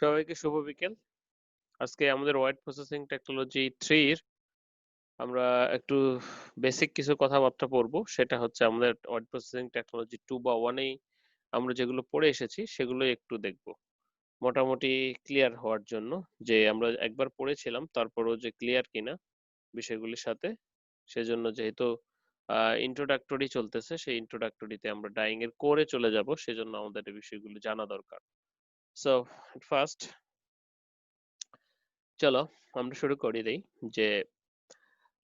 সবাইকে শুভ বিকেল। আজকে আমাদের ওয়ার্ড প্রসেসিং টেকনোলজি 3 এর আমরা একটু বেসিক কিছু কথাবার্তা পড়বো। সেটা হচ্ছে আমাদের ওয়ার্ড প্রসেসিং টেকনোলজি 2 বা 1 এই আমরা যেগুলো পড়ে এসেছি সেগুলোই একটু দেখব। মোটামুটি ক্লিয়ার হওয়ার জন্য যে আমরা একবার পড়েছিলাম তারপরেও যে ক্লিয়ার কিনা বিষয়গুলির সাথে। সেজন্য যেহেতু ইন্ট্রোডাক্টরি চলতেছে সেই ইন্ট্রোডাক্টরিতে আমরা ডাইং এর কোরে চলে যাব। সেজন্য আমাদের এই বিষয়গুলো জানা দরকার। সো ফার্স্ট চলো আমরা শুরু করি দেই যে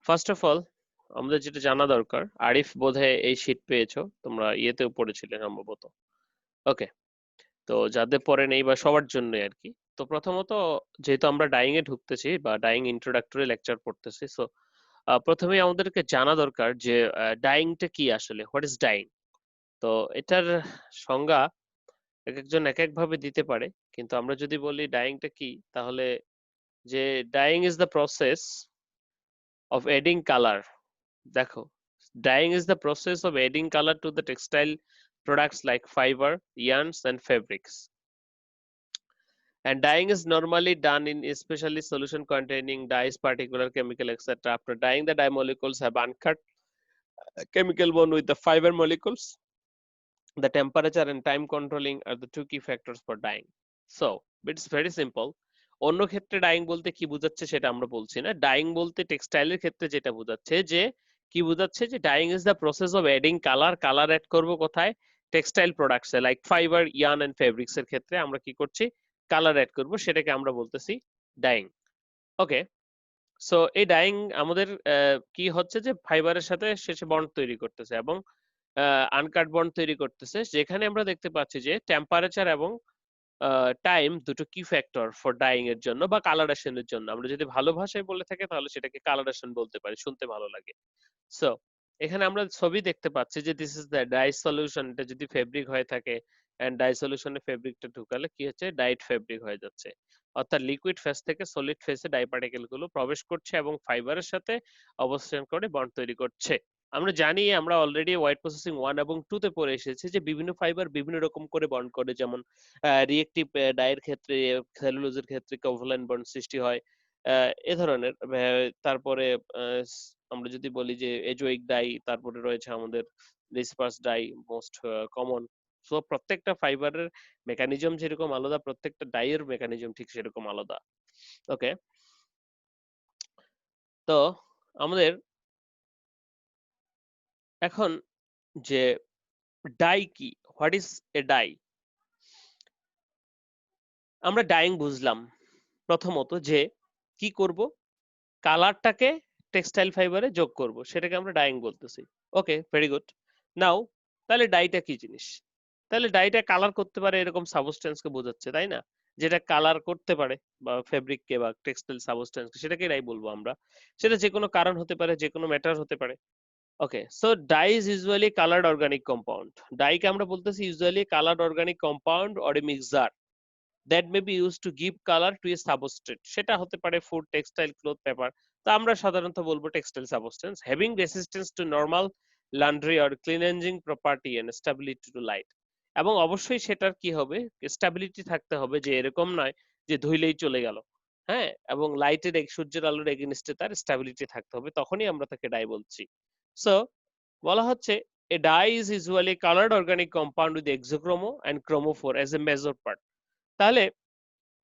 ফার্স্ট অফ অল আমাদের যেটা জানা দরকার, আরিফ বোধহয় এই শীট পেয়েছো, তোমরা ইয়েতেও পড়েছিলে সম্ভবত। ওকে, তো যাদের পরে নেই বা সবার জন্য আর কি। তো প্রথমত যেহেতু আমরা ডাইং এ ঢুকতেছি বা ডাইং ইন্ট্রোডাক্টরি লেকচার পড়তেছি, সো প্রথমেই আমাদেরকে জানা দরকার যে ডাইংটা কি আসলে, হোয়াট ইজ ডাইং। তো এটার সংজ্ঞা এক একজন এক এক ভাবে দিতে পারে, কিন্তু আমরা যদি বলি ডাইংটা কি, তাহলে যে dyeing is the process of adding colour. দেখো, dyeing is the process of adding color to the textile products like fiber, yarns, and fabrics. And dyeing is normally done in especially solution containing dyes, particular chemical, etc. After dyeing, the dye molecules have uncut chemical bond with the fiber molecules. The temperature and time controlling are the two key factors for dyeing. So, it's very simple. অন্য ক্ষেত্রে dyeing বলতে কি বোঝাচ্ছে সেটা আমরা বলছি না। Dyeing বলতে টেক্সটাইলের ক্ষেত্রে যেটা বোঝাচ্ছে যে কি বোঝাচ্ছে যে dyeing is the process of adding colour. Colour add করব কোথায়? টেক্সটাইল প্রোডাক্টসে, like fibre, yarn and fabrics এর ক্ষেত্রে আমরা কি করছি? কালার অ্যাড করব, সেটাকে আমরা বলতেছি ডাইং। ওকে, সো এই ডাইং আমাদের কি হচ্ছে যে ফাইবারের সাথে শেষে বন্ড তৈরি করতেছে এবং আনকাট বন্ড তৈরি করতেছে, যেখানে আমরা দেখতে পাচ্ছি যে টেম্পারেচার এবং টাইম দুটো কি ফ্যাক্টর ফর ডাইং এর জন্য বা কালারেশনের জন্য। আমরা যদি ভালো ভাষায় বলে থাকি তাহলে সেটাকে কালারেশন বলতে পারি, শুনতে ভালো লাগে। সো এখানে আমরা ছবি দেখতে পাচ্ছি যে this is the dye solution. এটা যদি ফেব্রিক হয়ে থাকে এন্ড ডাই সলিউশনে ফেব্রিকটা ঢুকালে কি হচ্ছে? ডাইড ফেব্রিক হয়ে যাচ্ছে। অর্থাৎ লিকুইড ফেজ থেকে সলিড ফেজে ডাই পার্টিকেল গুলো প্রবেশ করছে এবং ফাইবারের সাথে অবস্থান করে বন্ড তৈরি করছে। আমরা জানি, আমরা অলরেডি ওয়াইড প্রসেসিং 1 এবং 2 তে পড়ে এসেছি যে বিভিন্ন ফাইবার বিভিন্ন রকম করে বন্ড করে। যেমন রিয়েক্টিভ ডাইয়ের ক্ষেত্রে, সেলুলোজের ক্ষেত্রে কোভ্যালেন্ট বন্ড সৃষ্টি হয়, এ ধরনের। তারপরে আমরা যদি বলি যে এজোইক ডাই, তারপরে রয়েছে আমাদের disperse die, most common. So প্রত্যেকটা ফাইবারের মেকানিজম যেরকম আলাদা, প্রত্যেকটা ডাইয়ের মেকানিজম ঠিক সেরকম আলাদা। ওকে, তো আমাদের এখন যে ডাই কি, হোয়াট ইজ এ ডাই। আমরা ডাইং বুঝলাম প্রথমত যে কি করব, কালারটাকে টেক্সটাইল ফাইবারে যোগ করব, সেটাকে আমরা ডাইং বলতেছি। ওকে, ভেরি গুড। নাও, তাহলে ডাইটা কি জিনিস? তাহলে ডাইটা কালার করতে পারে এরকম সাবস্টেন্সকে বোঝাচ্ছে, তাই না? যেটা কালার করতে পারে বা ফেব্রিককে বা টেক্সটাইল সাবস্টেন্সকে, সেটাকে ডাই বলবো আমরা। সেটা যে কোনো কারণ হতে পারে, যে কোনো ম্যাটার হতে পারে। Okay, so dye is usually coloured organic compound. ডাইকে আমরা বলতেছি usually coloured organic compound or a mixture that may be used to give color to a substrate. সেটা হতে পারে ফুড, টেক্সটাইল, ক্লথ, পেপার। তো আমরা সাধারণত বলবো textile substance having resistance to normal laundry or cleansing property and stability to light. এবং অবশ্যই সেটার কি হবে? স্টেবিলিটি থাকতে হবে, যে এরকম নয় যে ধুইলেই চলে গেল। হ্যাঁ, এবং লাইটের, সূর্যের আলোর এগেইনস্টে তার স্টেবিলিটি থাকতে হবে, তখনই আমরা তাকে ডাই বলছি। সো বলা হচ্ছে a dye is usually colored organic compound with exochromo and chromophore as a major part. তাহলে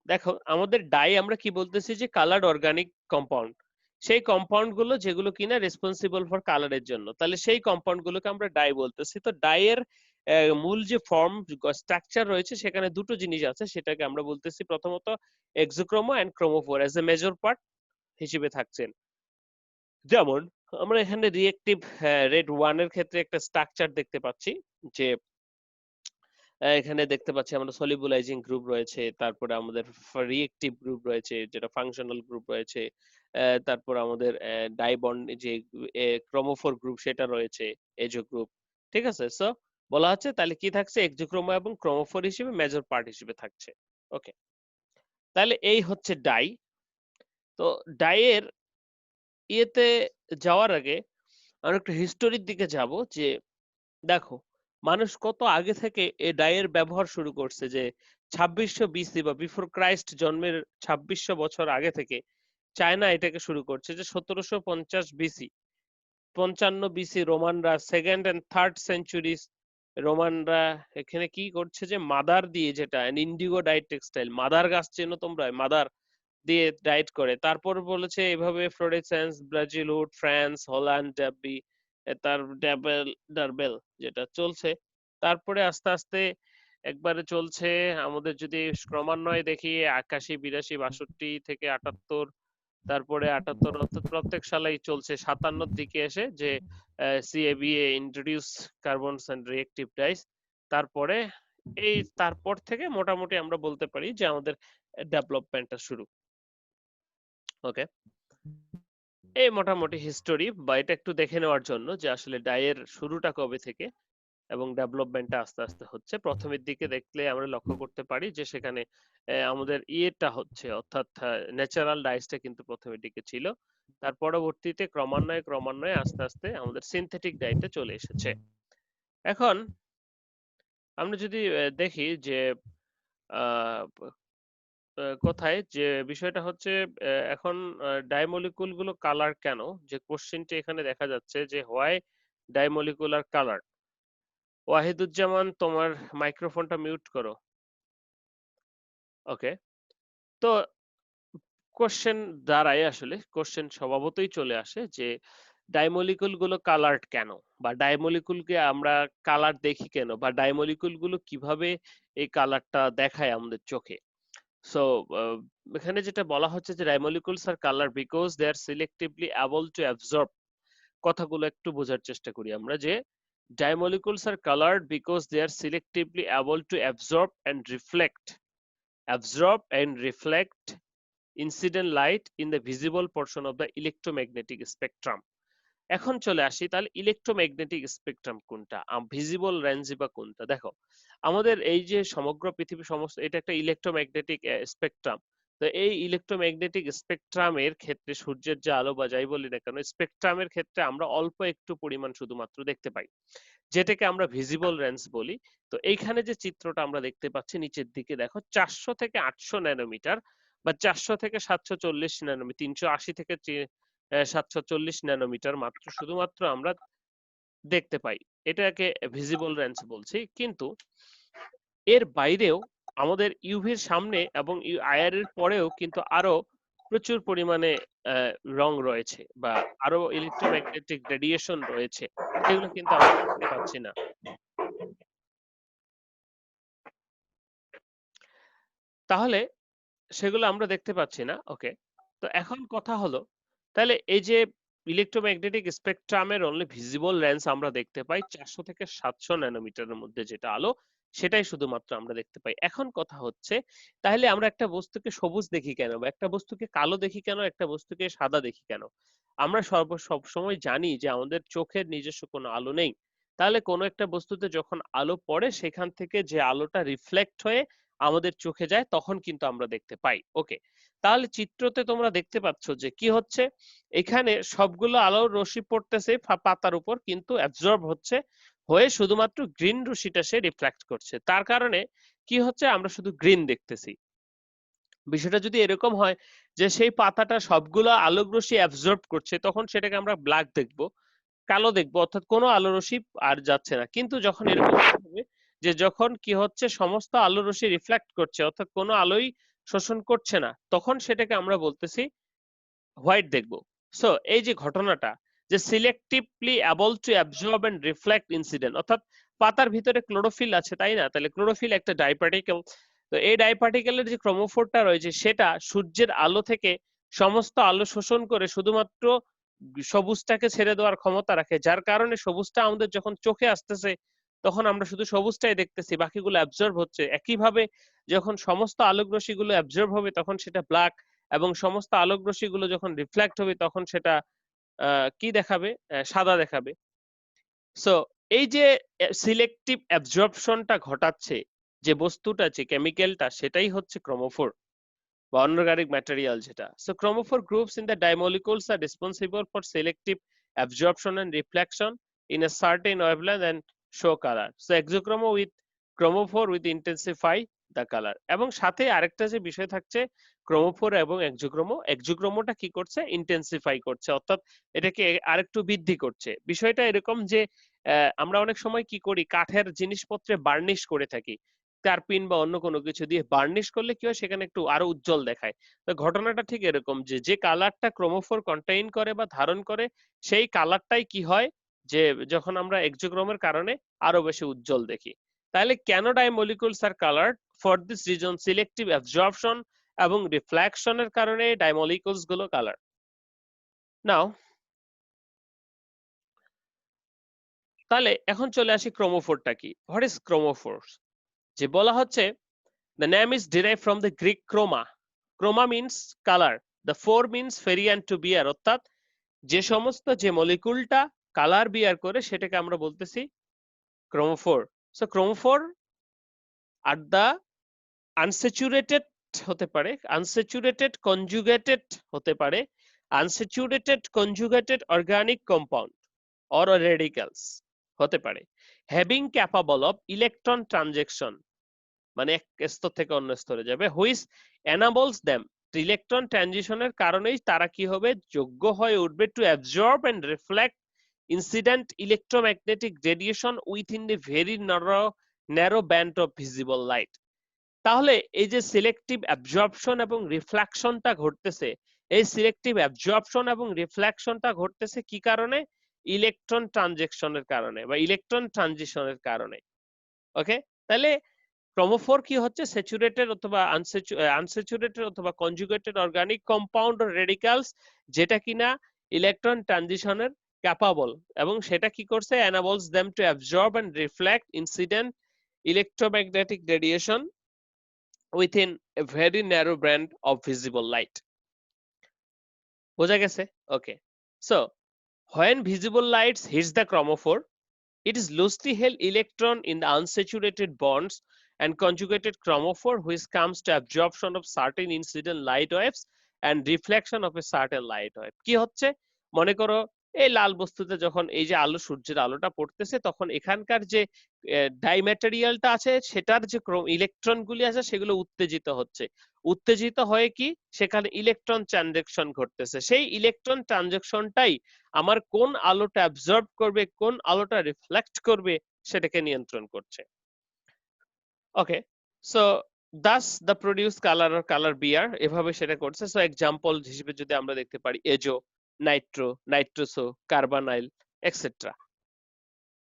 দেখো, আমাদের ডাই আমরা কি বলতেছি? যে কালার্ড অর্গানিক কম্পাউন্ড। সেই কম্পাউন্ড গুলো যেগুলো কিনা রেসপন্সিবল ফর কালারের জন্য, তাহলে সেই কম্পাউন্ড গুলোকে আমরা ডাই বলতেছি। তো ডাইয়ের মূল যে ফর্ম স্ট্রাকচার রয়েছে, সেখানে দুটো জিনিস আছে, সেটাকে আমরা বলতেছি প্রথমত auxochrome and chromophore as a major part হিসেবে থাকছেন। যেমন আমরা এখানে রিয়েক্টিভ রেড 1 এর ক্ষেত্রে একটা স্ট্রাকচার দেখতে পাচ্ছি, যে এখানে দেখতে পাচ্ছি আমরা সলিবুলাইজিং গ্রুপ রয়েছে, তারপরে আমাদের রিয়েক্টিভ গ্রুপ রয়েছে, যেটা ফাংশনাল গ্রুপ রয়েছে, তারপর আমাদের ডাই বন্ড যে ক্রোমোফোর গ্রুপ সেটা রয়েছে, এজো গ্রুপ। ঠিক আছে, সো বলা হচ্ছে তাহলে কি থাকছে? এক্সোক্রোমো এবং ক্রোমোফোর হিসেবে মেজর পার্ট হিসেবে থাকছে। ওকে, তাহলে এই হচ্ছে ডাই। তো ডাইয়ের ইয়েতে যাওয়ার আগে আমরা একটু হিস্টোরির দিকে যাব, যে দেখো মানুষ কত আগে থেকে এই ডাইয়ের ব্যবহার শুরু করছে। যে 2600 বিসি বা বিফোর ক্রাইস্ট জন্মের 2600 বছর আগে থেকে চায়না এটাকে শুরু করছে, যে 1750 বিসি 55 বিসি রোমানরা সেকেন্ড এন্ড থার্ড সেঞ্চুরিজ রোমানরা এখানে কি করছে, যে মাদার দিয়ে, যেটা ইন্ডিগো ডাইট টেক্সটাইল, মাদার গাছ চেনো তোমরা, মাদার দিয়ে ডাইট করে। তারপর বলেছে এভাবে Florence, Brazil wood, France, Holland, ডাবি, তার ডাবেল ডারবেল যেটা চলছে। তারপরে আস্তে আস্তে একবারে চলছে আমাদের যদি ক্রমান্বয়ে দেখি 81, 82, 62 থেকে 78, তারপরে 78 অর্থাৎ প্রত্যেক সালেই চলছে। 57 দিকে এসে যে C A B A introduce carbons and reactive dyes. তারপরে তারপর থেকে মোটামুটি আমরা বলতে পারি যে আমাদের ডেভেলপমেন্টটা শুরু। ওকে, এই মোটামুটি হিস্টোরি বা এটা একটু দেখে নেওয়ার জন্য যে আসলে ডাইয়ের শুরুটা কবে থেকে এবং ডেভেলপমেন্টটা আস্তে আস্তে হচ্ছে। প্রথমের দিকে দেখলে আমরা লক্ষ্য করতে পারি যে সেখানে আমাদের ইয়েটা হচ্ছে, অর্থাৎ ন্যাচারাল ডাইসটা কিন্তু প্রথমের দিকে ছিল। তার পরবর্তীতে ক্রমান্বয়ে ক্রমান্বয়ে আস্তে আস্তে আমাদের সিনথেটিক ডাইটে চলে এসেছে। এখন আমরা যদি দেখি যে কোথায় যে বিষয়টা হচ্ছে এখন ডাইমলিকুল গুলো কালার কেন, যে কোশ্চেনটি এখানে দেখা যাচ্ছে যে হোয়াই ডাইমলিকুলার কালার। ওয়াহিদুজ্জামান, তোমার মাইক্রোফোনটা মিউট করো। ওকে, তো কোশ্চেন দাঁড়ায়, আসলে কোশ্চেন স্বভাবতই চলে আসে যে ডাইমলিকুল গুলো কালার্ড কেন, বা ডাইমলিকুলকে আমরা কালার দেখি কেন, বা ডাইমলিকুল গুলো কিভাবে এই কালারটা দেখায় আমাদের চোখে। সো এখানে যেটা বলা হচ্ছে যে dye molecules are colour because they are selectively able to absorb. কথাগুলো একটু বোঝার চেষ্টা করি আমরা, যে dye molecules are coloured because they are selectively able to absorb and reflect incident light in the visible portion of the electromagnetic spectrum. এখন চলে আসি তাহলে ইলেকট্রোম্যাগনেটিক স্পেকট্রাম কোনটা, ভিজিবল রেঞ্জ বা কোনটা। দেখো আমাদের এই যে সমগ্র পৃথিবী সমস্ত এটা একটা ইলেকট্রোম্যাগনেটিক স্পেকট্রাম। তো এই ইলেকট্রোম্যাগনেটিক স্পেকট্রামের ক্ষেত্রে সূর্যের যে আলো বা যাই বলি না কেন, স্পেকট্রামের ক্ষেত্রে আমরা অল্প একটু পরিমাণ শুধুমাত্র দেখতে পাই, যেটাকে আমরা ভিজিবল রেঞ্জ বলি। তো এইখানে যে চিত্রটা আমরা দেখতে পাচ্ছি নিচের দিকে দেখো 400 থেকে 800 ন্যানোমিটার বা 400 থেকে 740 ন্যানোমিটার, 380 থেকে 740 ন্যানোমিটার মাত্র শুধুমাত্র আমরা দেখতে পাই, এটাকে ভিজিবল রেঞ্জ বলছি। কিন্তু এর বাইরেও আমাদের ইউভির সামনে এবং আইআর এর পরেও কিন্তু আরো প্রচুর পরিমাণে রং রয়েছে বা আরো ইলেকট্রোম্যাগনেটিক রেডিয়েশন রয়েছে, যেগুলো কিন্তু আমরা দেখতে পাচ্ছি না। তাহলে সেগুলো আমরা দেখতে পাচ্ছি না। ওকে, তো এখন কথা হলো তাহলে এই যে ইলেকট্রোম্যাগনেটিক স্পেকট্রামের অনলি ভিজিবল রেঞ্জ আমরা দেখতে পাই 400 থেকে 700 ন্যানোমিটারের মধ্যে যেটা আলো, সেটাই শুধুমাত্র আমরা দেখতে পাই। এখন কথা হচ্ছে তাহলে আমরা একটা বস্তুকে সবুজ দেখি কেন, বা একটা বস্তুকে কালো দেখি কেন, একটা বস্তুকে সাদা দেখি কেন? আমরা সব সময় জানি যে আমাদের চোখের নিজস্ব কোনো আলো নেই। তাহলে কোনো একটা বস্তুতে যখন আলো পড়ে সেখান থেকে যে আলোটা রিফ্লেক্ট হয়ে আমাদের চোখে যায় তখন কিন্তু আমরা দেখতে পাই। ওকে, তাহলে চিত্রতে তোমরা দেখতে পাচ্ছ যে কি হচ্ছে, এখানে সবগুলো আলোর রশ্মি পড়তেছে পাতার উপর, কিন্তু অ্যাবজর্ব হচ্ছে হয়ে শুধুমাত্র গ্রিন রশ্মিটা সে রিফ্লেক্ট করছে। তার কারণে কি হচ্ছে, আমরা শুধু গ্রিন দেখতেছি। বিষয়টা যদি এরকম হয় যে সেই পাতাটা সবগুলো আলোক রশ্মি অ্যাবজর্ব করছে, তখন সেটাকে আমরা ব্ল্যাক দেখবো, কালো দেখবো, অর্থাৎ কোনো আলো রশ্মি আর যাচ্ছে না। কিন্তু যখন এরকম হবে যে যখন কি হচ্ছে সমস্ত আলো রশ্মি রিফ্লেক্ট করছে, অর্থাৎ কোনো আলোই শোষণ করছে না, তখন সেটাকে আমরা বলতেছি হোয়াইট দেখবো। সো এই যে ঘটনাটা, যে selectively able to absorb and reflect incident, অর্থাৎ পাতার ভিতরে ক্লোরোফিল আছে তাই না, তাহলে ক্লোরোফিল একটা ডাইপার্টিকেল। তো এই ডাইপার্টিকেলের যে ক্রোমোফোরটা রয়েছে সেটা সূর্যের আলো থেকে সমস্ত আলো শোষণ করে শুধুমাত্র সবুজটাকে ছেড়ে দেওয়ার ক্ষমতা রাখে, যার কারণে সবুজটা আমাদের যখন চোখে আসতেছে তখন আমরা শুধু সবুজটাই দেখতেছি, বাকিগুলো অ্যাবজর্ব হচ্ছে। একইভাবে যখন সমস্ত আলোক রশ্মিগুলো অ্যাবজর্ব হবে তখন সেটা ব্ল্যাক, এবং সমস্ত আলোক রশ্মিগুলো যখন রিফ্লেক্ট হবে তখন সেটা কি দেখাবে, সাদা দেখাবে। সো এই যে সিলেক্টিভ অ্যাবজর্পশনটা ঘটাচ্ছে যে বস্তুটা, যে কেমিক্যালটা, সেটাই হচ্ছে ক্রোমোফোর বা অর্গানিক ম্যাটেরিয়াল যেটা। So chromophore groups in the dye molecules are responsible for selective absorption and reflection in a certain wavelength and show color. So exochromo with chromophore with intensify the colour. এবং সাথে আরেকটা যে বিষয় থাকছে ক্রোমোফোর এবং একজোক্রোমোটা কি করছে, ইন্টেন্সিফাই করছে, অর্থাৎ এটাকে আরেকটু বৃদ্ধি করছে। বিষয়টা এরকম যে আমরা অনেক সময় কি করি, কাঠের জিনিসপত্রে বার্নিশ করে থাকি, কার্পিন বা অন্য কোনো কিছু দিয়ে বার্নিশ করলে কি হয়, সেখানে একটু আরো উজ্জ্বল দেখায়। তো ঘটনাটা ঠিক এরকম যে যে কালারটা ক্রোমোফোর কন্টেইন করে বা ধারণ করে, সেই কালারটাই কি হয় যে যখন আমরা এক্সোক্রোমের কারণে আরো বেশি উজ্জ্বল দেখি। তাহলে কেন dye molecules are coloured? For this reason selective absorption এবং রিফ্লেকশনের কারণে ডাইমলিকুলস গুলো কালার। নাও তাহলে এখন চলে আসি ক্রোমোফোরটা কি। What is chromophore? যে বলা হচ্ছে the name is derived from the Greek chroma. Chroma means color. The four means fairy and to bear, অর্থাৎ যে সমস্ত যে মলিকুলটা কালার বিয়ার করে সেটাকে আমরা বলতেছি chromophore. So chromophore are the unsaturated হতে পারে, আনস্যাচুরেটেড কনজুগেটেড হতে পারে, unsaturated conjugated organic compound or radicals হতে পারে, having capable of electron transaction, মানে এক স্তর থেকে অন্য স্তরে যাবে, হুইচ এনাবলস দেম, ইলেকট্রন ট্রানজিশনের কারণেই তারা কি হবে, যোগ্য হয়ে উঠবে to absorb and reflect incident electromagnetic radiation within the very narrow band of visible light. তাহলে এই যে সিলেক্টিভ অ্যাবজর্পশন এবং রিফ্লেকশনটা ঘটতেছে, এই সিলেক্টিভ অ্যাবজর্পশন এবং রিফ্লেকশনটা ঘটতেছে কি কারণে? ইলেকট্রন ট্রানজেকশনের কারণে বা ইলেকট্রন ট্রানজিশনের কারণে। ওকে, তাহলে ক্রোমোফোর কি হচ্ছে, স্যাচুরেটেড অথবা আনস্যাচুরেটেড অথবা কনজুগেটেড অর্গানিক কম্পাউন্ড ও রেডিক্যালস, যেটা কিনা ইলেকট্রন ট্রানজিশনের ক্যাপাবল, এবং সেটা কি করছে, enables them to absorb and reflect incident electromagnetic radiation within a very narrow band of visible light. বোঝা গেছে? Okay, so when visible lights hits the chromophore, it is loosely held electron in the unsaturated bonds and conjugated chromophore, which comes to absorption of certain incident light waves and reflection of a certain light wave. কি হচ্ছে, মনে করো এই লাল বস্তুতে যখন এই যে আলো, সূর্যের আলোটা পড়তেছে, তখন এখানকার যে ডাইম্যাটেরিয়ালটা আছে সেটার যে ইলেকট্রন গুলি আছে সেগুলো উত্তেজিত হচ্ছে, উত্তেজিত হয়ে কি সেখানে ইলেকট্রন ট্রানজেকশন ঘটতেছে, সেই ইলেকট্রন ট্রানজেকশনটাই আমার কোন আলোটা অ্যাবজর্ব করবে, কোন আলোটা রিফ্লেক্ট করবে সেটাকে নিয়ন্ত্রণ করছে। Okay, so thus the produce colour are colour bearer, এভাবে সেটা করছে। সো এক্সাম্পল হিসেবে যদি আমরা দেখতে পারি এজো, নাইট্রো, নাইট্রোসো, কার্বানাইল, এক্সেট্রা।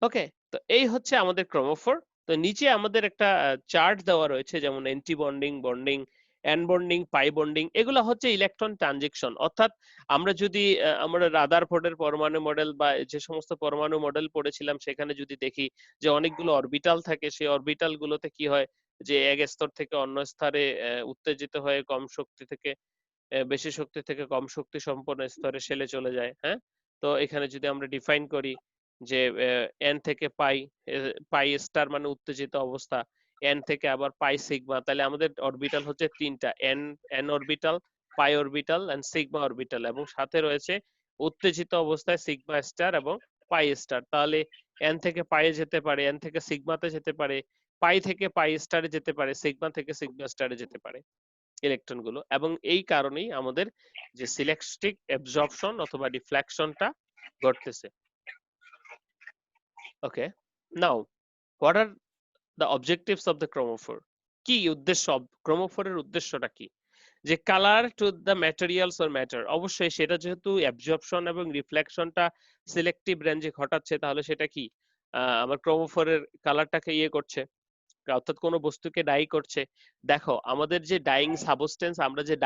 ওকে, তো এই হচ্ছে আমাদের ক্রোমোফোর। তো নিচে আমাদের একটা চার্ট দেওয়া রয়েছে, যেমন anti bonding, bonding, n bonding, pi bonding, এগুলো হচ্ছে ইলেকট্রন ট্রানজেকশন। অর্থাৎ আমরা যদি আমরা রাদারফোর্ডের পরমাণু মডেল বা যে সমস্ত পরমাণু মডেল পড়েছিলাম সেখানে যদি দেখি যে অনেকগুলো অরবিটাল থাকে, সেই অরবিটাল গুলোতে কি হয় যে এক স্তর থেকে অন্য স্তরে উত্তেজিত হয়ে কম শক্তি থেকে বেশি শক্তি থেকে কম শক্তি সম্পন্ন স্তরে সেলে চলে যায়। হ্যাঁ, তো এখানে যদি আমরা ডিফাইন করি যে এন থেকে পাই, পাই স্টার মানে উত্তেজিত অবস্থা, এন থেকে আবার পাই সিগমা, তাহলে আমাদের অরবিটাল হচ্ছে তিনটা, N, N orbital, pi orbital and sigma orbital, এবং সাথে রয়েছে উত্তেজিত অবস্থায় সিগমা স্টার এবং পাই স্টার। তাহলে এন থেকে পাই যেতে পারে, এন থেকে সিগমাতে যেতে পারে, পাই থেকে পাই স্টারে যেতে পারে, সিগমা থেকে সিগমা স্টারে যেতে পারে ইলেকট্রন গুলো, এবং এই কারণেই আমাদের যে সিলেক্টিভ অ্যাবজর্পশন অথবা ডিফ্লেকশনটা ঘটতেছে। Okay, now what are the objectives of the chromophore? কি উদ্দেশ্য, ক্রোমোফোরের উদ্দেশ্যটা কি? যে colour to the materials or matter, অবশ্যই সেটা যেহেতু অ্যাবজর্পশন এবং রিফ্লেকশনটা সিলেক্টিভ রেঞ্জে ঘটাচ্ছে, তাহলে সেটা কি আমার ক্রোমোফোরের কালারটাকে ইয়ে করছে, অর্থাৎ কোনো বস্তুকে ডাই করছে। দেখো আমাদের যে ডাইং সাবস্টেন্স, আমরা যে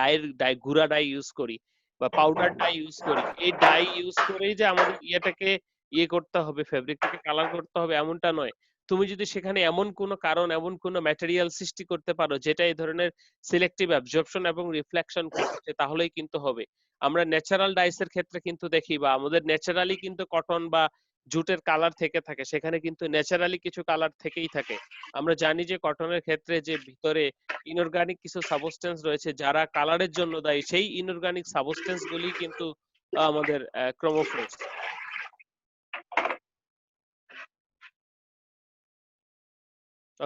ডাই গুঁড়া ডাই ইউজ করি বা পাউডার ডাই ইউজ করি, এই ডাই ইউজ করেই যে আমাদের ইয়েটাকে ইয়ে করতে হবে, ফেব্রিকটাকে কালার করতে হবে এমনটা নয়। তুমি যদি সেখানে এমন কোনো কারণ, এমন কোনো ম্যাটেরিয়াল সৃষ্টি করতে পারো যেটা এই ধরনের সিলেক্টিভ অ্যাবজর্পশন এবং রিফ্লেকশন ঘটাচ্ছে, তাহলেই কিন্তু হবে। আমরা ন্যাচারাল ডাইস এর ক্ষেত্রে কিন্তু দেখি, বা আমাদের ন্যাচারালি কিন্তু কটন বা জুটের কালার থেকে থাকে, সেখানে কিন্তু ন্যাচারালি কিছু কালার থেকেই থাকে। আমরা জানি যে কটনের ক্ষেত্রে যে ভিতরে ইনঅর্গানিক কিছু সাবস্টেন্স রয়েছে যারা কালারের জন্য দায়ী, সেই ইনঅর্গানিক সাবস্টেন্স গুলি কিন্তু আমাদের ক্রোমোফোরস।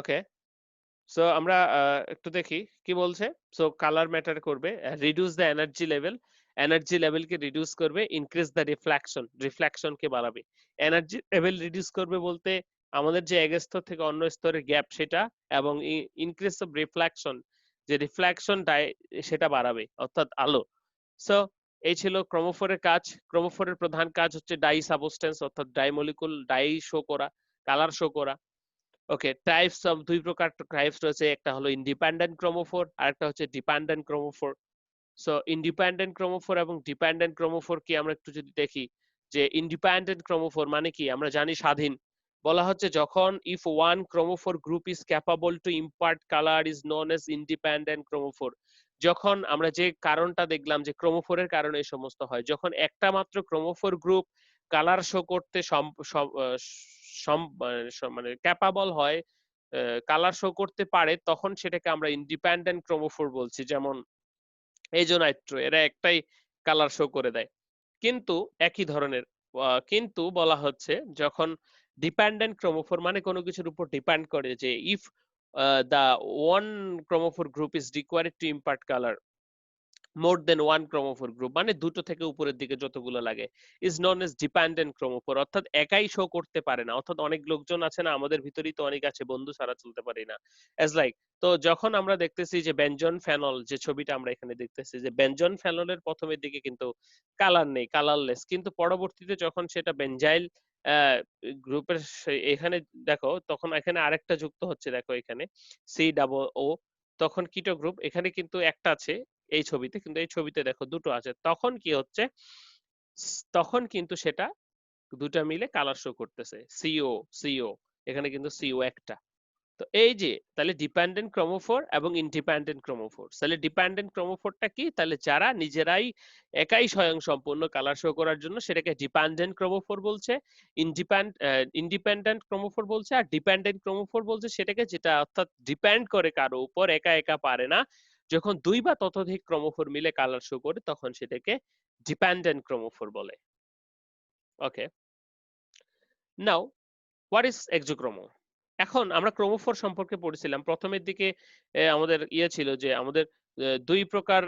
ওকে, সো আমরা একটু দেখি কি বলছে। সো কালার ম্যাটার করবে, রিডিউস দ্য এনার্জি লেভেলকে রিডিউস করবে, ইনক্রিজ দ্য রিফ্লেকশন কে বাড়াবে। এনার্জি লেভেল রিডিউস করবে বলতে আমাদের যে এক স্তর থেকে অন্য স্তরের গ্যাপ সেটা, এবং ইনক্রিজ অফ রিফ্লেকশন, যে রিফ্লেকশন সেটা বাড়াবে অর্থাৎ আলো। সো এই ছিল ক্রোমোফোরের কাজ। ক্রোমোফোরের প্রধান কাজ হচ্ছে ডাই সাবস্টেন্স অর্থাৎ ডাই মলিকুল ডাই শো করা, কালার শো করা। ওকে, টাইপস অফ দুই প্রকার টাইপস রয়েছে, একটা হলো ইন্ডিপেন্ডেন্ট ক্রোমোফোর আর একটা হচ্ছে ডিপেন্ডেন্ট ক্রোমোফোর। সো ইন্ডিপেন্ডেন্ট ক্রোমোফোর এবং ডিপেন্ডেন্ট ক্রোমোফোর কি আমরা একটু যদি দেখি, যে ইন্ডিপেন্ডেন্ট ক্রোমোফোর মানে কি আমরা জানি স্বাধীন। বলা হচ্ছে যখন if one chromophore group is capable to impart colour is known as independent chromophore. যখন আমরা যে কারণটা দেখলাম যে ক্রোমোফোরের কারণে এই সমস্ত হয়, যখন একটা মাত্র ক্রোমোফোর গ্রুপ কালার শো করতে মানে ক্যাপাবল হয়, কালার শো করতে পারে, তখন সেটাকে আমরা ইন্ডিপেন্ডেন্ট ক্রোমোফোর বলছি। যেমন এজোনাইট্রো, এরা একটাই কালার শো করে দেয়, কিন্তু একই ধরনের। কিন্তু বলা হচ্ছে যখন ডিপেন্ডেন্ট ক্রোমোফোর মানে কোনো কিছুর উপর ডিপেন্ড করে, যে if the one chromophore group is required to impart colour more than one chromophore group, মানে দুটো থেকে উপরের দিকে যতগুলো লাগে, is known as dependent chromophore, অর্থাৎ একাই শো করতে পারে না। অর্থাৎ অনেক লোকজন আছে না, আমাদের ভিতরেই তো অনেক আছে বন্ধু ছাড়া চলতে পারি না, এজ লাইক। তো যখন আমরা দেখতেছি যে বেনজন ফেনল, যে ছবিটা আমরা এখানে দেখতেছি, যে বেনজন ফেনলের প্রথমের দিকে কিন্তু কালার নেই, কালারলেস, কিন্তু পরবর্তীতে যখন সেটা বেনজাইল গ্রুপের এখানে দেখো, তখন এখানে আরেকটা যুক্ত হচ্ছে, দেখো এখানে COO, তখন কিটো গ্রুপ এখানে কিন্তু একটা আছে এই ছবিতে, কিন্তু এই ছবিতে দেখো দুটো আছে, তখন কি হচ্ছে, তখন কিন্তু সেটা দুটা মিলে কালার শো করতেছে, সিও এখানে কিন্তু সিও একটা। তো এই যে তাহলে ডিপেন্ডেন্ট ক্রোমোফোর এবং ইন্ডিপেন্ডেন্ট ক্রোমোফোর, তাহলে ডিপেন্ডেন্ট ক্রোমোফোরটা কি, তাহলে যারা নিজেরাই একাই স্বয়ং সম্পূর্ণ কালার শো করার জন্য, সেটাকে ডিপেন্ডেন্ট ক্রোমোফোর বলছে। ইন্ডিপেন্ডেন্ট ক্রোমোফোর বলছে, আর ডিপেন্ডেন্ট ক্রোমোফোর বলছে সেটাকে যেটা অর্থাৎ ডিপেন্ড করে কারো উপর, একা একা পারে না। যখন দুই বা ততোধিক ক্রোমোফোর মিলে কালার শো করে তখন সেটাকে ডিপেন্ডেন্ট ক্রোমোফোর বলে। ওকে, নাও হোয়াট ইজ এক্সোক্রোমো। এখন আমরা ক্রোমোফোর সম্পর্কে পড়েছিলাম প্রথমের দিকে, আমাদের ছিল যে আমাদের দুই প্রকার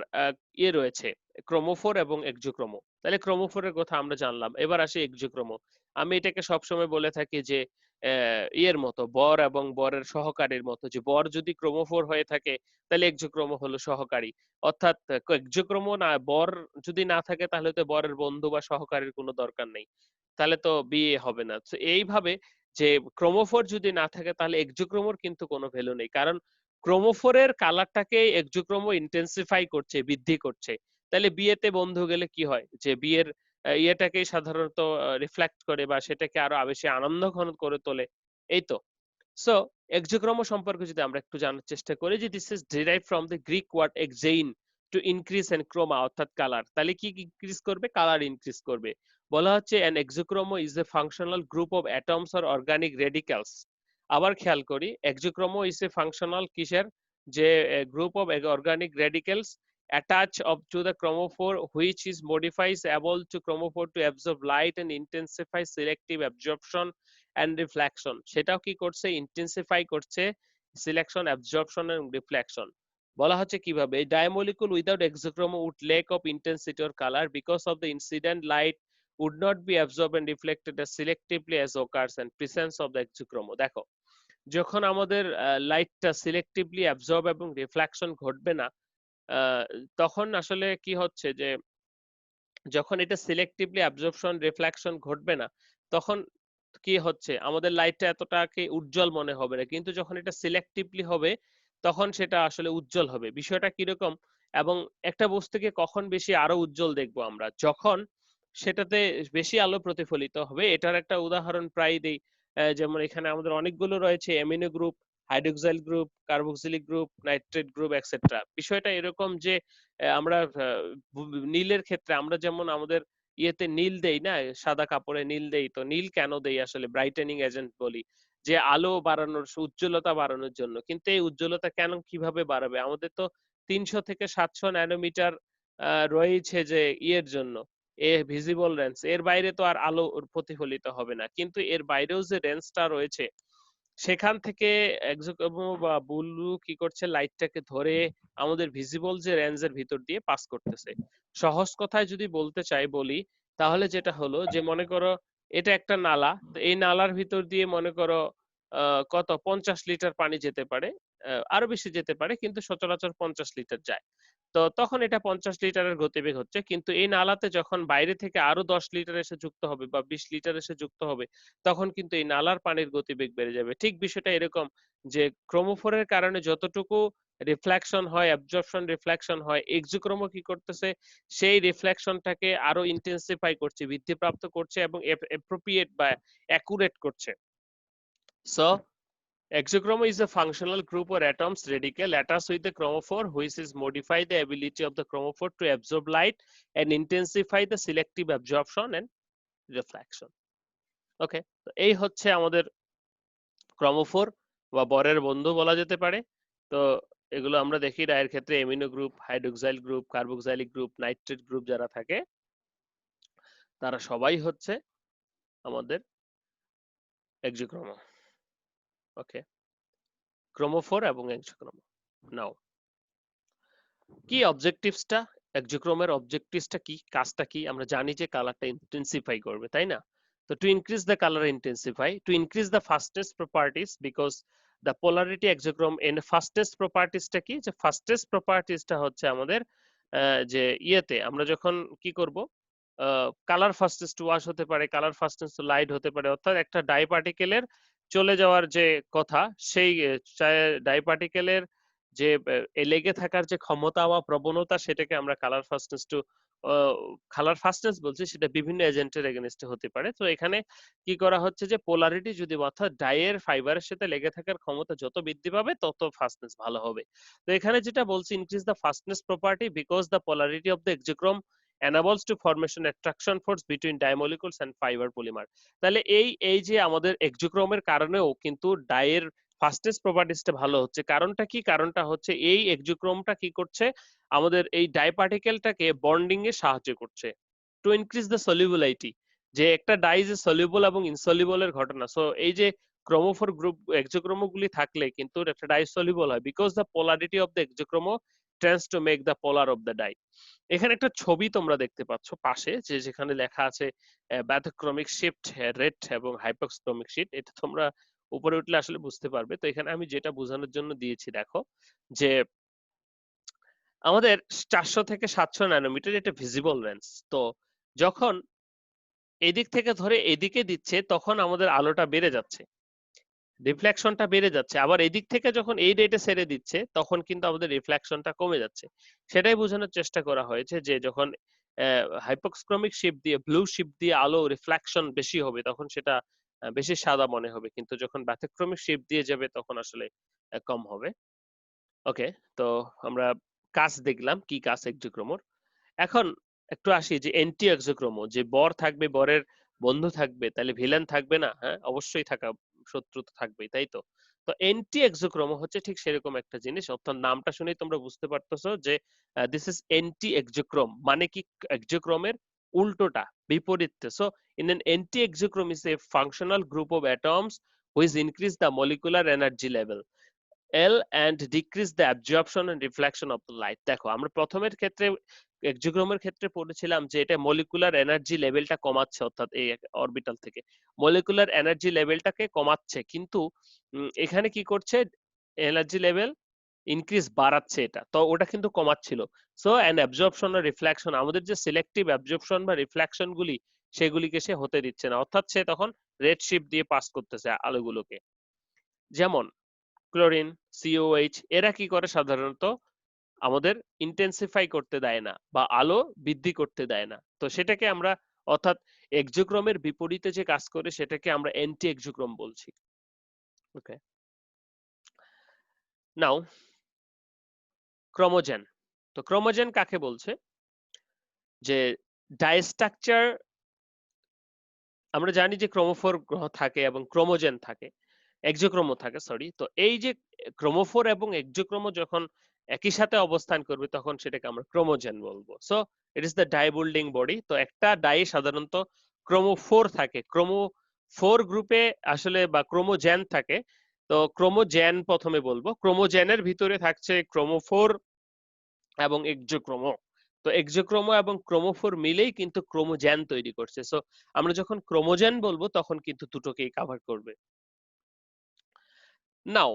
রয়েছে, ক্রোমোফোর এবং এক্সোক্রোমো। তাহলে ক্রোমোফোরের কথা আমরা জানলাম, এবার আসি এক্সোক্রোমো। আমি এটাকে সবসময় বলে থাকি যে মতো বর এবং বরের সহকারীর মতো, যে বর যদি ক্রোমোফোর হয়ে থাকে তাহলে এক্সোক্রোমো হলো সহকারী। অর্থাৎ এক্সোক্রোমো না, বর যদি না থাকে তাহলে তো বরের বন্ধু বা সহকারীর কোনো দরকার নেই, তাহলে তো বিয়ে হবে না। তো এইভাবে যে ক্রোমোফোর যদি না থাকে তাহলে এক্সোক্রোমোর কিন্তু কোনো ভ্যালু নেই, কারণ ক্রোমোফোরের কালারটাকে এক্সোক্রোমো ইন্টেন্সিফাই করছে, বৃদ্ধি করছে। তাহলে বিয়েতে বন্ধু গেলে কি হয়, যে বিয়ের ইয়েটাকে সাধারণত রিফ্লেক্ট করে বা সেটাকে আরো বেশি আনন্দঘন করে তোলে, এই তো। সো এক্সোক্রোমো সম্পর্কে যদি আমরা একটু জানার চেষ্টা করি, যে this is derive from the Greek word auxein, to increase and chroma অর্থাৎ কালার। তাহলে কি ইনক্রিজ করবে, কালার ইনক্রিজ করবে। বলা হচ্ছে an exochroma is a functional group of atoms or organic radicals। আবার খেয়াল করি, exochroma is a functional কিসের, যে group of organic radicals attach up to the chromophore which is modifies able to chromophore to absorb light and intensify selective absorption and reflection। সেটাও কি করছে, intensify করছে selection, absorption এবং reflection. বলা হচ্ছে কিভাবে, dye molecule without auxochrome would lack of intensity or colour because of the incident light would not be absorbed and reflected as selectively as occurs in presence of the exochromo। দেখো, যখন আমাদের লাইটটা selectively absorb এবং reflection ঘটবে না, তখন আসলে কি হচ্ছে, যে যখন এটা সিলেক্টিভলি অ্যাবজর্পশন রিফ্লেকশন ঘটবে না, তখন কি হচ্ছে, আমাদের লাইটটা এতটাকে উজ্জ্বল মনে হবে না, কিন্তু যখন এটা সিলেক্টিভলি হবে তখন সেটা আসলে উজ্জ্বল হবে। বিষয়টা কিরকম, এবং একটা বস্তুকে কখন বেশি আরো উজ্জ্বল দেখবো আমরা, যখন সেটাতে বেশি আলো প্রতিফলিত হবে। এটার একটা উদাহরণ প্রায় দেই, যেমন এখানে আমাদের অনেকগুলো রয়েছে amino group, hydroxyl group, carboxylic group, nitrate group etcetera. বিষয়টা এরকম যে আমরা নীলের ক্ষেত্রে আমরা যেমন আমাদের ইয়েতে নীল দেই না, সাদা কাপড়ে নীল দেই, তো নীল কেন দেই আসলে, ব্রাইটেনিং এজেন্ট বলি, যে আলো বাড়ানোর, উজ্জ্বলতা বাড়ানোর জন্য। কিন্তু এই উজ্জ্বলতা কেন, কিভাবে বাড়াবে, আমাদের তো 300 থেকে 700 ন্যানোমিটার রয়েছে যে ইয়ের জন্য, ভিজিবল রেঞ্জ, এর বাইরে তো আর আলো প্রতিফলিত হবে না। কিন্তু এর বাইরেও যে রেঞ্জটা রয়েছে, সেখান থেকে এক্সোক্রোমো বা ব্লু কি করছে, লাইটটাকে ধরে আমাদের ভিজিবল যে রেঞ্জের ভিতর দিয়ে পাস করতেছে। সহজ কথায় যদি বলতে চাই বলি, তাহলে যেটা হলো যে মনে করো এটা একটা নালা, তো এই নালার ভিতর দিয়ে মনে করো কত 50 লিটার পানি যেতে পারে, আরো বেশি যেতে পারে, কিন্তু সচরাচর 50 লিটার যায়। তো তখন এটা 50 লিটারের গতিবেগ হচ্ছে, কিন্তু এই নালাতে যখন বাইরে থেকে আরো 10 লিটার এসে যুক্ত হবে বা 20 লিটার এসে যুক্ত হবে, তখন কিন্তু এই নালার পানির গতিবেগ বেড়ে যাবে। ঠিক বিষয়টা এরকম যে ক্রোমোফোরের কারণে যতটুকু রিফ্লেকশন হয়, অ্যাবজর্পশন রিফ্লেকশন হয়, এক্সোক্রোমো কি করতেছে, সেই রিফ্লেকশনটাকে আরো ইন্টেন্সিফাই করছে, বৃদ্ধিপ্রাপ্ত করছে এবং অ্যাপ্রোপ্রিয়েট বা অ্যাকুরেট করছে। So exochromo is a functional group or atoms radical attached with the chromophore which is modify the ability of the chromophore to absorb light and intensify the selective absorption and reflection. ওকে, তো এই হচ্ছে আমাদের ক্রোমোফোর বা বরের বন্ধু বলা যেতে পারে। তো এগুলো আমরা দেখি ডায়ের ক্ষেত্রে amino group, hydroxyl group, carboxylic group, nitrate group যারা থাকে তারা সবাই হচ্ছে আমাদের এক্সোক্রোমো। ওকে, ক্রোমোফোর এবং এক্সোক্রোমো। নাও কি অবজেক্টিভসটা, এক্সোক্রোমের অবজেক্টিভসটা কি, কাজটা কি? আমরা জানি যে কালারটা ইন্টেন্সিফাই করবে, তাই না? তো to increase the colour intensify, to increase the fastest properties, because the polarity auxochrome n fastest প্রপার্টিসটা কি, যে ফাস্টেস্ট প্রপার্টিসটা হচ্ছে আমাদের যে ইয়েতে আমরা যখন কি করব, কালার ফাস্টেস্ট ওয়াশ হতে পারে, কালার ফাস্টেস্ট লাইট হতে পারে, অর্থাৎ একটা ডাই পার্টিকেলের চলে যাওয়ার যে কথা, সেই ডাই পার্টিকেলের যে লেগে থাকার যে ক্ষমতা বা প্রবণতা, সেটাকে আমরা colour fastness two colour fastness বলছি, সেটা বিভিন্ন এজেন্টের এগেনস্টে হতে পারে। তো এখানে কি করা হচ্ছে যে পোলারিটি যদি, অর্থাৎ ডাইয়ের ফাইবারের সাথে লেগে থাকার ক্ষমতা যত বৃদ্ধি পাবে তত ফাস্টনেস ভালো হবে। তো এখানে যেটা বলছি, increase the fastness property because the polarity of the auxochrome enables to formation attraction force between dimolecules and fiber polymer। তাহলে এই যে আমাদের এক্সোক্রোমের কারণেও কিন্তু ডাইয়ের ফাস্টেস্ট প্রপার্টিসটা ভালো হচ্ছে। কারণটা কি? কারণটা হচ্ছে এই এক্সোক্রোমটা কি করছে, আমাদের এই ডাই পার্টিকেলটাকে বন্ডিং এ সাহায্য করছে। টু ইনক্রিজ দ্য সলিউবিলিটি, যে একটা ডাই যে সলিউবল এবং ইনসলিউবল এর ঘটনা। সো এই যে ক্রোমোফোর গ্রুপ এক্সোক্রোমো গুলি থাকলে কিন্তু একটা ডাই সলিউবল হয়, because the polarity of the auxochrome tends to make the polar of the dye. এখানে একটা ছবি তোমরা দেখতে পাচ্ছ পাশে, যে যেখানে লেখা আছে ব্যাথোক্রমিক শিফট, রেড এবং হাইপোক্রমিক শিফট। এটা তোমরা উপরে উঠলে আসলে বুঝতে পারবে। তো এখানে আমি যেটা বোঝানোর জন্য দিয়েছি, দেখো যে আমাদের 400 থেকে 700 ন্যানোমিটার এটা ভিজিবল রেঞ্জ। তো যখন এদিক থেকে ধরে এদিকে দিচ্ছে তখন আমাদের আলোটা বেড়ে যাচ্ছে, রিফ্লেকশনটা বেড়ে যাচ্ছে। আবার এদিক থেকে যখন এই রেটে ছেড়ে দিচ্ছে তখন কিন্তু আমাদের রিফ্লেকশনটা কমে যাচ্ছে। সেটাই বোঝানোর চেষ্টা করা হয়েছে যে যখন হাইপোক্রমিক শিফট দিয়ে, ব্লু শিফট দিয়ে আলো রিফ্লেকশন বেশি হবে তখন সেটা বেশি সাদা মনে হবে, কিন্তু যখন ব্যাথোক্রমিক শিফট দিয়ে যাবে তখন আসলে কম হবে। ওকে, তো আমরা কাজ দেখলাম কি কাজ এক্সোক্রোমোর। এখন একটু আসি যে এন্টি এক্সোক্রোমো, যে বর থাকবে, বরের বন্ধু থাকবে, তাহলে ভিলেন থাকবে না? হ্যাঁ, অবশ্যই থাকা, শত্রু তো থাকবেই, তাই তো? তো এন্টি এক্সোক্রোমো হচ্ছে ঠিক সেরকম একটা জিনিস, অর্থাৎ নামটা শুনেই তোমরা বুঝতে পারতেছো যে দিস ইজ এন্টি এক্সোক্রোম, মানে কি এক্সোক্রোমের উল্টোটা, বিপরীতে। So in an anti auxochrome is a functional group of atoms which increase the molecular energy level L and decrease the absorption and reflection of the light। দেখো আমরা প্রথমের ক্ষেত্রে এক্সোক্রোমের ক্ষেত্রে পড়েছিলাম যে এটা মলিকুলার এনার্জি লেভেলটা কমাচ্ছে, অর্থাৎ এই অরবিটাল থেকে মলিকুলার এনার্জি লেভেলটাকে কমাচ্ছে, কিন্তু এখানে কি করছে, এনার্জি লেভেল ইনক্রিজ বাড়াচ্ছে, এটা তো ওটা কিন্তু কমাচ্ছিল। সো অ্যান অ্যাবজর্পশন আর রিফ্লেকশন, আমাদের যে সিলেক্টিভ অ্যাবজর্পশন বা রিফ্লেকশন গুলি সেগুলিকে সে হতে দিচ্ছে না, অর্থাৎ সে তখন রেড শিফট দিয়ে পাস করতেছে আলোগুলোকে। যেমন ক্লোরিন, সিওএইচ, এরা কি করে সাধারণত আমাদের ইন্টেন্সিফাই করতে দেয় না বা আলো বৃদ্ধি করতে দেয় না। তো সেটাকে আমরা, অর্থাৎ এক্সোক্রোমের বিপরীতে যে কাজ করে সেটাকে আমরা অ্যান্টি এক্সোক্রোম বলছি। ওকে, নাও ক্রোমোজেন। তো ক্রোমোজেন কাকে বলছে? যে ডাই স্ট্রাকচার, আমরা জানি যে ক্রোমোফোর গ্রহ থাকে এবং ক্রোমোজেন থাকে, এক্সোক্রোমো থাকে, সরি। তো এই যে ক্রোমোফোর এবং এক্সোক্রোমো যখন একই সাথে অবস্থান করবে তখন সেটাকে আমরা ক্রোমোজেন বলবো। So it is the dye building body. তো একটা ডাই সাধারণত ক্রোমোফোর থাকে, ক্রোমোফোর গ্রুপে আসলে বা ক্রোমোজেন থাকে, তো ক্রোমোজেন প্রথমে বলবো। ক্রোমোজেনের ভিতরে থাকছে ক্রোমোফোর এবং এক্সোক্রোমো। তো এক্সোক্রোমো এবং ক্রোমোফোর মিলেই কিন্তু ক্রোমোজেন তৈরি করছে। সো আমরা যখন ক্রোমোজেন বলবো তখন কিন্তু দুটোকেই কভার করবে। নাও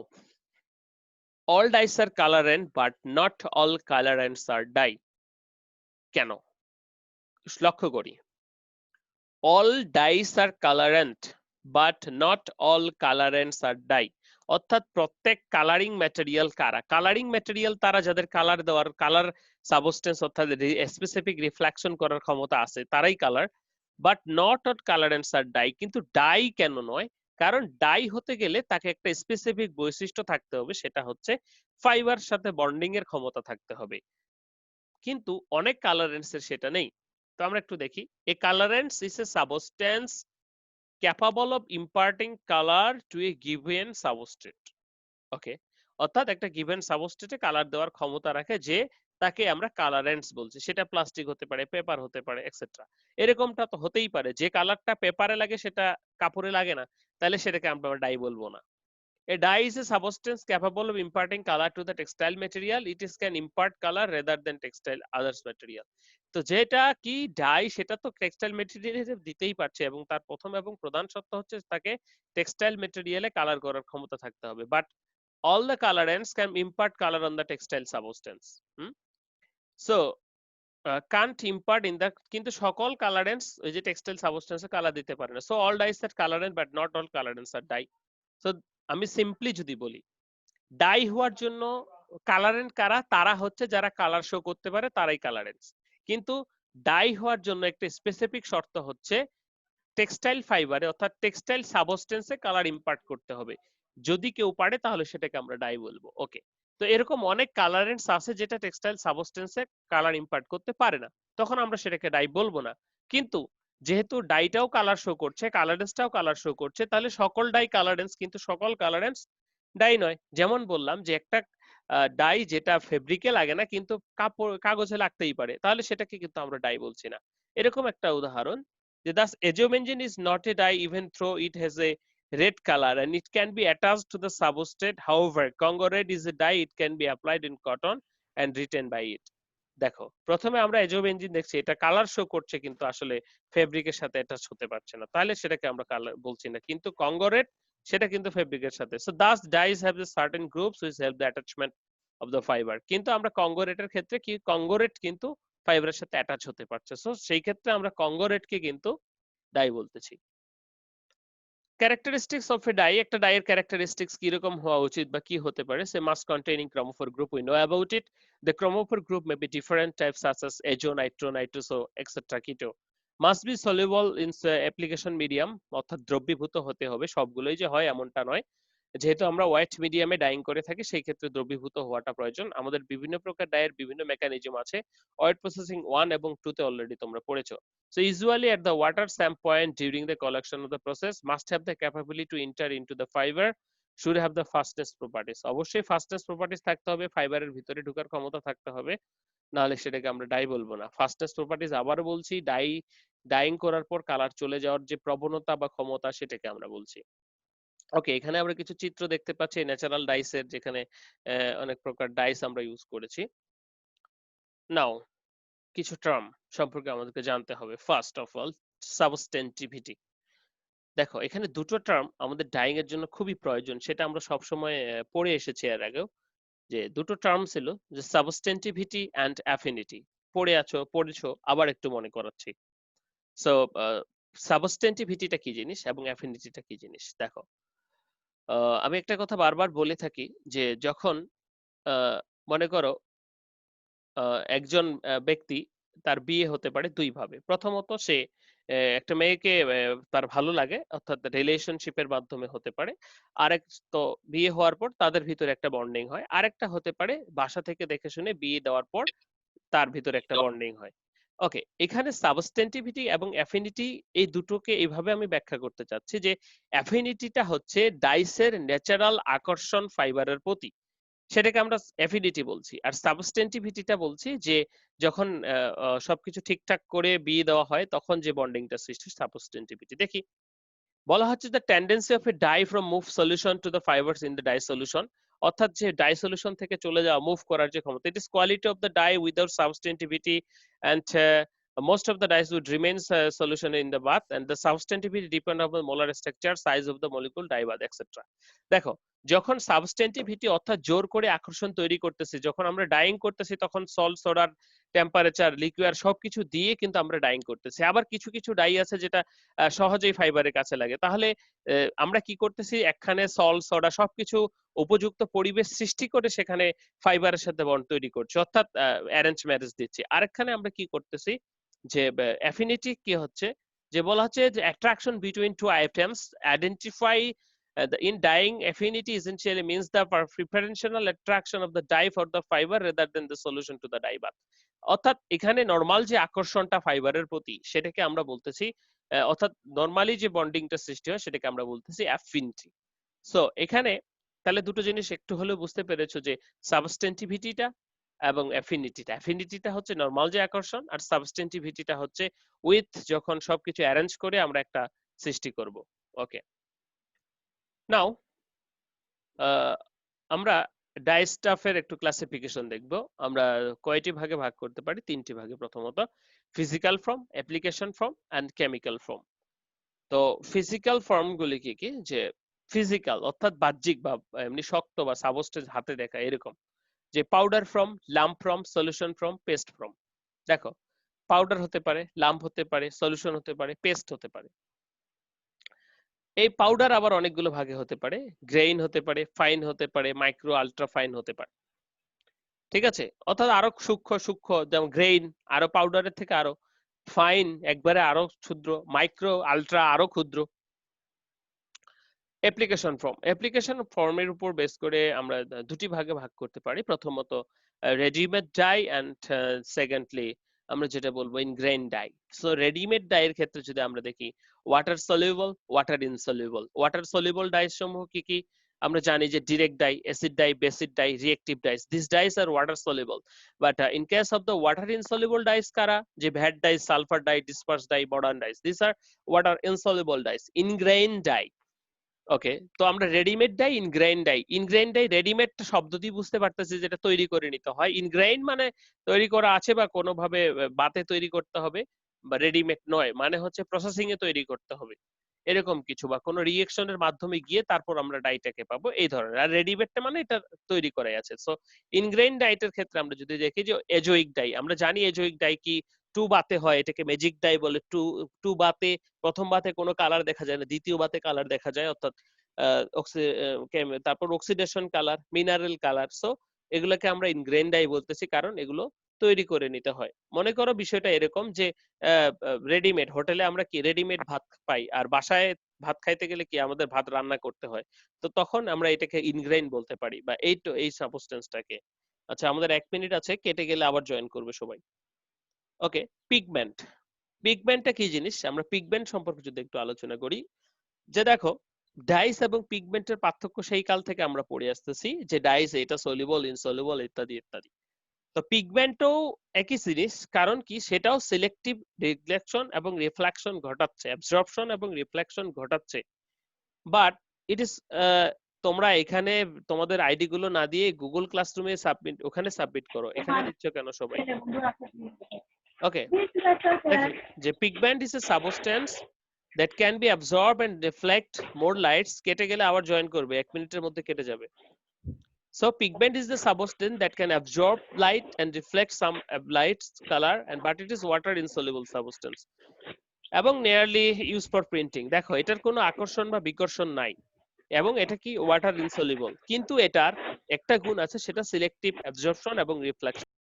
all dyes are colorant but not all colorants are dye। কেন? লক্ষ্য করি, all dyes are colorant but not all colorants are dye। অর্থাৎ প্রত্যেক কালারিং ম্যাটেরিয়াল কারা? কালারিং ম্যাটেরিয়াল তারা যাদের কালার দেওয়ার, কালার সাবস্টেন্স অর্থাৎ স্পেসিফিক রিফ্লেকশন করার ক্ষমতা আছে তারাই colour, but not all colourants are die. কিন্তু ডাই কেন নয়? কারণ ডাই হতে গেলে তাকে একটা স্পেসিফিক বৈশিষ্ট্য থাকতে হবে, সেটা হচ্ছে ফাইবার সাথে বন্ডিং এর ক্ষমতা থাকতে হবে। কিন্তু অনেক কালারেন্টস এর সেটা নেই। তো আমরা একটু দেখি, a colourants is a substance capable of imparting colour to a given substrate. Okay, অর্থাৎ একটা গিভেন সাবস্ট্রেটে কালার দেওয়ার ক্ষমতা রাখে, যে তাকে আমরা কালারেন্টস বলছি। সেটা প্লাস্টিক হতে পারে, পেপার হতে পারে, এক্সেট্রা। এরকমটা তো হতেই পারে, যে কালারটা পেপারে লাগে সেটা কাপড়ে লাগে না, তাহলে সেটাকে আমরা ডাই বলবো না। A dye is a substance capable of imparting color to the textile material. It is can impart color rather than textile others material. তো যেটা কি ডাই, সেটা তো টেক্সটাইল মেটেরিয়ালে দিতেই পারছে, এবং তার প্রথম এবং প্রধান সত্য হচ্ছে তাকে টেক্সটাইল মেটেরিয়ালে কালার করার ক্ষমতা থাকতে হবে। But all the colorants can impart color on the textile substance. So can't impart in the, কিন্তু সকল কালারেন্টস ওই যে টেক্সটাইল সাবস্টেন্সে কালার দিতে পারে না। So all dyes are colourant but not all colourants are dye. So আমি সিম্পলি যদি বলি, ডাই হওয়ার জন্য কালারেন্ট কারা? তারা হচ্ছে যারা কালার শো করতে পারে, তারাই কালারেন্টস। কিন্তু ডাই হওয়ার জন্য একটা স্পেসিফিক শর্ত হচ্ছে টেক্সটাইল ফাইবারে অর্থাৎ টেক্সটাইল সাবস্টেন্সে কালার ইম্পার্ট করতে হবে। যদি কেউ পারে তাহলে সেটাকে আমরা ডাই বলবো। ওকে, তো এরকম অনেক কালারেন্টস আছে যেটা টেক্সটাইল সাবস্টেন্সে কালার ইম্পার্ট করতে পারে না, তখন আমরা সেটাকে ডাই বলবো না। কিন্তু যেহেতু ডাইটাও কালার শো করছে, কালারেন্সটাও কালার শো করছে, তাহলে সকল ডাই কালারেন্স, কিন্তু সকল কালারেন্স ডাই নয়। যেমন বললাম যে একটা ডাই যেটা ফেব্রিকে লাগে না কিন্তু কাপড় কাগজে লাগতেই পারে, তাহলে সেটাকে কিন্তু আমরা ডাই বলছি না। এরকম একটা উদাহরণ, যে thus azobenzyne is not a dye even though it has a red color and it can be attached to the substrate. However, Congo red is a dye, it can be applied in cotton and retained by it. দেখো, প্রথমে আমরা এজোবেনজিন দেখছি, এটা colour show করছে কিন্তু আসলে ফেব্রিকের সাথে অ্যাটাচ হতে পারছে না, তাহলে সেটাকে আমরা কালার বলছি না। কিন্তু কঙ্গোরেট সেটা কিন্তু ফেব্রিকের সাথে। So thus dyes have the certain groups which help the attachment of the fibre. কিন্তু আমরা কঙ্গোরেটের ক্ষেত্রে কি, কঙ্গোরেট কিন্তু ফাইবারের সাথে অ্যাটাচ হতে পারছে, সো সেই ক্ষেত্রে আমরা কঙ্গোরেটকে কিন্তু ডাই বলতেছি। ক্যারেক্টারিস্টিক্স অফ এ ডাই, একটা ডাইয়ের ক্যারেক্টারিস্টিক্স কি রকম হওয়া উচিত বা কি হতে পারে? সে must containing chromophore group, we know about it. The chromophore group may be different types such as azo, nitro, nitroso, etc. keto. Must be soluble in application medium, অর্থাৎ দ্রবীভূত হতে হবে। সবগুলোই যে হয় এমনটা নয়, যেহেতু আমরা ওয়েট মিডিয়ামে ডাইং করে থাকি সেই ক্ষেত্রে দ্রবীভূত হওয়াটা প্রয়োজন। আমাদের বিভিন্ন প্রকার ডাইয়ের বিভিন্ন মেকানিজম আছে, ওয়েট প্রসেসিং 1 এবং 2 তে অলরেডি তোমরা পড়েছো। So usually at the water stamp point during the collection of the process must have the capability to enter into the fiber, should have the fastness properties। অবশ্যই fastness properties থাকতে হবে, ফাইবারের ভিতরে ঢোকার ক্ষমতা থাকতে হবে, নাহলে সেটাকে আমরা ডাই বলবো না। ফাস্টনেস প্রপার্টিস আবারও বলছি, ডাইং করার পর কালার চলে যাওয়ার যে প্রবণতা বা ক্ষমতা সেটাকে আমরা বলছি। ওকে, এখানে আমরা কিছু চিত্র দেখতে পাচ্ছি ন্যাচারাল ডাইসের, যেখানে অনেক প্রকার ডাইস আমরা ইউজ করেছি। নাও কিছু টার্ম সম্পর্কে আমাদেরকে জানতে হবে। First of all, substantivity. দেখো, এখানে দুটো টার্ম আমাদের ডাইং এর জন্য খুবই প্রয়োজন, সেটা আমরা সবসময় পড়ে এসেছি এর আগেও, যে দুটো টার্ম ছিল, যে সাবস্টেন্টিভিটি অ্যান্ড অ্যাফিনিটি। পড়েছো, আবার একটু মনে করাচ্ছি। সো সাবস্টেন্টিভিটিটা কি জিনিস এবং অ্যাফিনিটিটা কি জিনিস? দেখো, আমি একটা কথা বারবার বলে থাকি, যে যখন মনে করো একজন ব্যক্তি, তার বিয়ে হতে পারে দুই ভাবে। প্রথমত সে একটা মেয়েকে তার ভালো লাগে, অর্থাৎ রিলেশনশিপের মাধ্যমে হতে পারে। আরেক, তো বিয়ে হওয়ার পর তাদের ভিতরে একটা বন্ডিং হয়। আরেকটা হতে পারে বাসা থেকে দেখে শুনে বিয়ে দেওয়ার পর তার ভিতরে একটা বন্ডিং হয়। ওকে, এখানে সাবস্টেন্টিভিটি এবং অ্যাফিনিটি, এই দুটোকে এইভাবে আমি ব্যাখ্যা করতে চাচ্ছি, যে অ্যাফিনিটিটা হচ্ছে ডাইসের ন্যাচারাল আকর্ষণ ফাইবারের প্রতি, সেটাকে আমরা অ্যাফিনিটি বলছি। আর সাবস্টেন্টিভিটিটা বলছি যে যখন সবকিছু ঠিকঠাক করে বিয়ে দেওয়া হয় তখন যে বন্ডিংটা সৃষ্টি, সাবস্টেন্টিভিটি। দেখি, বলা হচ্ছে the tendency of a dye from move solution to the fibers in the dye solution, অর্থাৎ যে ডাই সলিউশন থেকে চলে যাওয়া মুভ করার যে ক্ষমতা, it is quality of the dye without substantivity and most of the dyes would remain solution in the bath and the substantivity depend on the molar structure, size of the molecule, dye bath etc. দেখো, যখন সাবস্টেন্টিভিটি অর্থাৎ জোর করে আকর্ষণ তৈরি করতেছি, যখন আমরা ডাইং করতেছি তখন সল্ট, সোডার, টেম্পারেচার, লিকুইড সবকিছু দিয়ে কিন্তু আমরা ডাইং করতেছি। আবার কিছু কিছু ডাই আছে যেটা সহজেই ফাইবারের কাছে লাগে, তাহলে আমরা কি করতেছি, একখানে সল্ট, সোডা সবকিছু উপযুক্ত পরিবেশ সৃষ্টি করে সেখানে ফাইবারের সাথে বন্ড তৈরি করছি, অর্থাৎ অ্যারেঞ্জ ম্যারেজ দিচ্ছি। আরেকখানে আমরা কি করতেছি, যে অ্যাফিনিটি কি হচ্ছে, যে বলা হচ্ছে যে attraction between two items identify in dyeing, affinity essentially means the preferential attraction of the dye for the fiber rather than the solution to the dye bath. অর্থাৎ এখানে নরমাল যে আকর্ষণটা ফাইবারের প্রতি সেটাকে আমরা বলতেছি, অর্থাৎ নরমালি যে বন্ডিংটা সৃষ্টি হয় সেটাকে আমরা বলতেছি অ্যাফিনিটি। সো এখানে তাহলে দুটো জিনিস একটু হলেও বুঝতে পেরেছো, যে সাবস্টেন্টিভিটিটা এবং অ্যাফিনিটিটা। অ্যাফিনিটিটা হচ্ছে নরমাল যে আকর্ষণ, আর সাবস্টেন্টিভিটিটা হচ্ছে উইথ যখন সবকিছু অ্যারেঞ্জ করে আমরা একটা সৃষ্টি করব। ওকে, নাও আমরা ডাই স্টাফের একটু ক্লাসিফিকেশন দেখব। আমরা কয়টি ভাগে ভাগ করতে পারি? তিনটি ভাগে। প্রথমত physical form, application form and chemical form. তো ফিজিক্যাল ফর্ম গুলি কি কি? যে ফিজিক্যাল অর্থাৎ বাহ্যিক বা এমনি শক্ত বা সাবস্টেন্স হাতে দেখা এরকম, যে powder form, lump form, solution form, paste form. দেখো, পাউডার হতে পারে, লাম্প হতে পারে, সলিউশন হতে পারে, পেস্ট হতে পারে। এই পাউডার আবার অনেকগুলো ভাগে হতে পারে, গ্রেইন হতে পারে, ফাইন হতে পারে, মাইক্রো, আলট্রা ফাইন হতে পারে। ঠিক আছে, অর্থাৎ আরো সূক্ষ্ম সূক্ষ্ম, যেমন গ্রেইন আরো পাউডারের থেকে আরো ফাইন, একবারে আরো ক্ষুদ্র, মাইক্রো, আলট্রা আরো ক্ষুদ্র। অ্যাপ্লিকেশন ফর্ম, অ্যাপ্লিকেশন ফর্মের উপর বেস করে আমরা দুটি ভাগে ভাগ করতে পারি। প্রথমত রেডিমেড ডাই এন্ড সেকেন্ডলি আমরা যেটা বলবো ইনগ্রেইন ডাই। সো রেডিমেড ডাইয়ের ক্ষেত্রে যদি আমরা দেখি water soluble, water insoluble. Water soluble dyes সমূহ কি কি? আমরা জানি যে direct dye, acid dye, basic dye, reactive dyes, this dyes are water soluble. But in case of the water insoluble dyes কারা? যে vat dyes, sulphur dye, disperse dye, modern dyes, this are water insoluble dyes. Ingrain dye, okay, তো আমরা readymade dye, ingrain dye. Ingrain dye readymade শব্দ দিয়ে বুঝতে পারতেছি যেটা তৈরি করে নিতে হয়। ইনগ্রেইন মানে তৈরি করা আছে বা কোনোভাবে বাতে তৈরি করতে হবে, বা রেডিমেড নয় মানে হচ্ছে প্রসেসিং এ তৈরি করতে হবে এরকম কিছু, বা কোনো রিঅ্যাকশনের মাধ্যমে গিয়ে তারপর আমরা ডাইটাকে পাবো এই ধরনের। আর রেডিমেডটা মানে এটা তৈরি করাই আছে। সো ইনগ্রেইন ডাইটের ক্ষেত্রে আমরা যদি দেখি যে এজোইক ডাই, আমরা জানি এজোইক ডাই কি টু বাতে হয়, এটাকে ম্যাজিক ডাই বলে। টু বাতে প্রথম বাতে কোনো কালার দেখা যায় না, দ্বিতীয় বাতে কালার দেখা যায়, অর্থাৎ তারপর oxidation colour, mineral colour. So এগুলোকে আমরা ইনগ্রেইন ডাই বলতেছি, কারণ এগুলো তৈরি করে নিতে হয়। মনে করো বিষয়টা এরকম যে রেডিমেড হোটেলে আমরা কি রেডিমেড ভাত পাই, আর বাসায় ভাত খাইতে গেলে কি আমাদের ভাত রান্না করতে হয়, তো তখন আমরা এটাকে ইনগ্রেইন বলতে পারি, বা এই তো এই সাবস্টেন্সটাকে। আচ্ছা, আমাদের 1 মিনিট আছে, কেটে গেলে আবার জয়েন করবে সবাই। ওকে, পিগমেন্ট। পিগমেন্টটা কি জিনিস? আমরা পিগমেন্ট সম্পর্কে যদি একটু আলোচনা করি, যে দেখো ডাইস এবং পিগমেন্টের পার্থক্য সেই কাল থেকে আমরা পড়ে আসতেছি, যে ডাইস এটা সলিউবল, ইনসলিউবল ইত্যাদি ইত্যাদি। তো পিগমেন্টও একই জিনিস, কারণ কি সেটাও সিলেক্টিভ রিফ্লেকশন এবং রিফ্লেকশন ঘটাচ্ছে, অ্যাবজর্পশন এবং রিফ্লেকশন ঘটাচ্ছে। বাট ইট ইজ, তোমরা এখানে তোমাদের আইডি গুলো না দিয়ে গুগল ক্লাসরুমে সাবমিট, ওখানে সাবমিট করো, এখানে দিচ্ছ কেন সবাই? ওকে, দেখি যে pigment is a substance that can be absorb and reflect more lights। কেটে গেলে আবার জয়েন করবে, 1 মিনিটের মধ্যে কেটে যাবে। So pigment is the substance that can absorb light and reflect some light's color, and but it is water insoluble substance এবং nearly used for printing। দেখো এটার কোনো আকর্ষণ বা বিকর্ষণ নাই, এবং এটা কি ওয়াটার ইনসলিউবল, কিন্তু এটার একটা গুণ আছে, সেটা সিলেক্টিভ অ্যাবজর্পশন এবং রিফ্লেকশন।